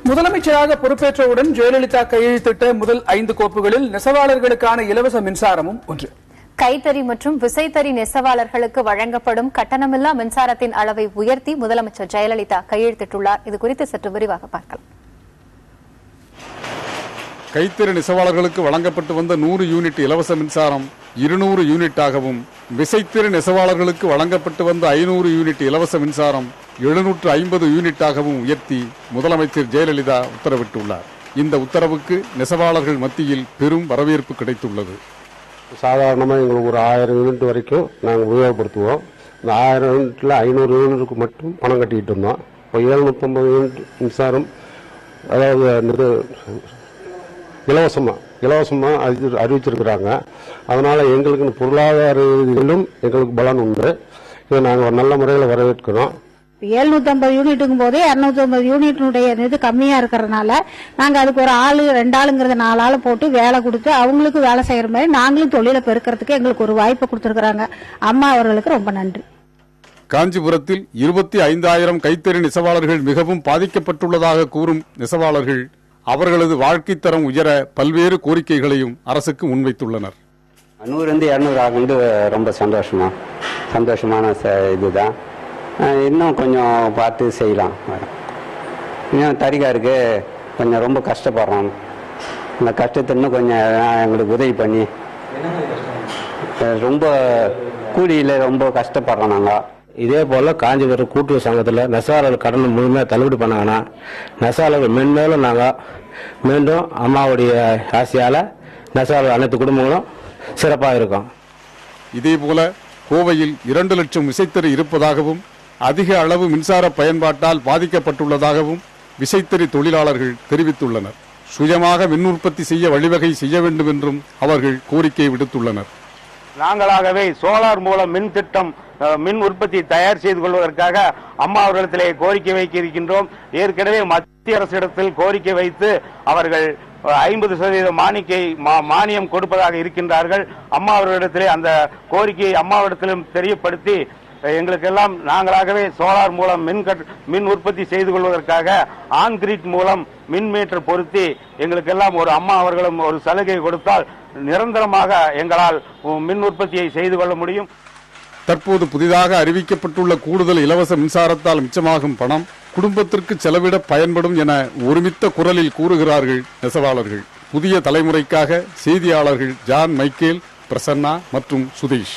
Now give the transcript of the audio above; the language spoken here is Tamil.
முதலமைச்சராக பொறுப்பேற்றவுடன் ஜெயலலிதா கையெழுத்திட்ட முதல் 5 கோப்புகளில் நெசவாளர்களுக்கான இலவச மின்சாரமும் ஒன்று. கைத்தறி மற்றும் விசைத்தறி நெசவாளர்களுக்கு வழங்கப்படும் கட்டணமில்லா மின்சாரத்தின் அளவை உயர்த்தி முதலமைச்சர் ஜெயலலிதா கையெழுத்திட்டுள்ளார். இதுகுறித்து சற்று விரிவாக பார்க்கலாம். கைத்தறி நெசவாளர்களுக்கு வழங்கப்பட்டு வந்த 100 யூனிட் இலவச மின்சாரம் 200 யூனிட்டாகவும், விசைத்தறி நெசவாளர்களுக்கு வழங்கப்பட்டு வந்த 500 யூனிட் இலவச மின்சாரம் 750 யூனிட்டாகவும் உயர்த்தி முதலமைச்சர் ஜெயலலிதா உத்தரவிட்டுள்ளார். இந்த உத்தரவுக்கு நெசவாளர்கள் மத்தியில் பெரும் வரவேற்பு கிடைத்துள்ளது. சாதாரணமாக எங்களுக்கு ஒரு 1000 யூனிட் வரைக்கும் நாங்கள் உபயோகப்படுத்துவோம். இந்த 1000 யூனிட்டில் 500 யூனிட்டுக்கு மட்டும் பணம் கட்டிக்கிட்டு இருந்தோம். இப்போ 750 யூனிட் மின்சாரம், அதாவது இலவசமாக அறிவிச்சிருக்கிறாங்க. அதனால் எங்களுக்கு பொருளாதார ரீதியிலும் எங்களுக்கு பலன் உண்டு. இதை நாங்கள் நல்ல முறையில் வரவேற்கிறோம். 750 யூனிட்டுங்கும் போதே 250 யூனிட்டுடைய இது கம்மியா இருக்கிறதுனால நாங்க அதுக்கு ஒரு ஆளு 2 ஆளுங்கிறத 4 ஆளு போட்டு வேலை கொடுத்து அவங்களுக்கு வேலை செய்யற மாதிரி நாங்களும் தொழிலை பெருக்கிறதுக்கு எங்களுக்கு ஒரு வாய்ப்பு கொடுத்திருக்கிறாங்க. அம்மா அவர்களுக்கு ரொம்ப நன்றி. காஞ்சிபுரத்தில் 25,000 கைத்தறி நெசவாளர்கள் மிகவும் பாதிக்கப்பட்டுள்ளதாக கூறும் நெசவாளர்கள் அவர்களது வாழ்க்கை தரம் உயர பல்வேறு கோரிக்கைகளையும் அரசுக்கு முன்வைத்துள்ளனர். 100-200 ஆகுது. ரொம்ப சந்தோஷமான இதுதான். இன்னும் கொஞ்சம் பார்த்து செய்யலாம். இன்னும் தறிகாருக்கு கொஞ்சம் ரொம்ப கஷ்டப்படுறோம். இந்த கஷ்டத்தை இன்னும் கொஞ்சம் எங்களுக்கு உதவி பண்ணி, ரொம்ப கூலியில் ரொம்ப கஷ்டப்படுறோம் நாங்கள். இதே போல காஞ்சிபுரம் கூட்டுறவு சங்கத்தில் நெசவாளர்கள் கடன் முழுமையாக தள்ளுபடி பண்ணாங்கன்னா நெசவாளர்கள் மென்மேலும் நாங்கள் மீண்டும் அம்மாவுடைய ஆசையால் நெசவாளர்கள் அனைத்து குடும்பங்களும் சிறப்பாக இருக்கும். இதேபோல கோவையில் 2 லட்சம் விசைத்தறி இருப்பதாகவும், அதிக அளவு மின்சார பயன்பாட்டால் பாதிக்கப்பட்டுள்ளதாகவும் விசைத்தறி தொழிலாளர்கள் தெரிவித்துள்ளனர். சுயமாக மின் உற்பத்தி செய்ய வழிவகை செய்ய வேண்டும் என்றும் அவர்கள் கோரிக்கை விடுத்துள்ளனர். நாங்களாகவே சோலார் மூலம் மின் திட்டம், மின் உற்பத்தி தயார் செய்து கொள்வதற்காக அம்மா அவர்களிடத்திலே கோரிக்கை வைக்க இருக்கின்றோம். ஏற்கனவே மத்திய அரசிடத்தில் கோரிக்கை வைத்து அவர்கள் 50% மானியம் கொடுப்பதாக இருக்கின்றார்கள். அம்மா அவர்களிடத்திலே அந்த கோரிக்கையை அம்மாவிடத்திலும் தெரியப்படுத்தி எங்களுக்கெல்லாம் நாங்களாகவே சோலார் மூலம் மின் உற்பத்தி செய்து கொள்வதற்காக ஆன்கிரிட் மூலம் மின் மீட்டர் பொருத்தி எங்களுக்கெல்லாம் ஒரு அம்மா அவர்களும் ஒரு சலுகை கொடுத்தால் நிரந்தரமாக எங்களால் மின் உற்பத்தியை செய்து கொள்ள முடியும். தற்போது புதிதாக அறிவிக்கப்பட்டுள்ள கூடுதல் இலவச மின்சாரத்தால் மிச்சமாகும் பணம் குடும்பத்திற்கு செலவிட பயன்படும் என ஒருமித்த குரலில் கூறுகிறார்கள் நெசவாளர்கள். புதிய தலைமுறைக்காக செய்தியாளர்கள் ஜான் மைக்கேல், பிரசன்னா மற்றும் சுதீஷ்.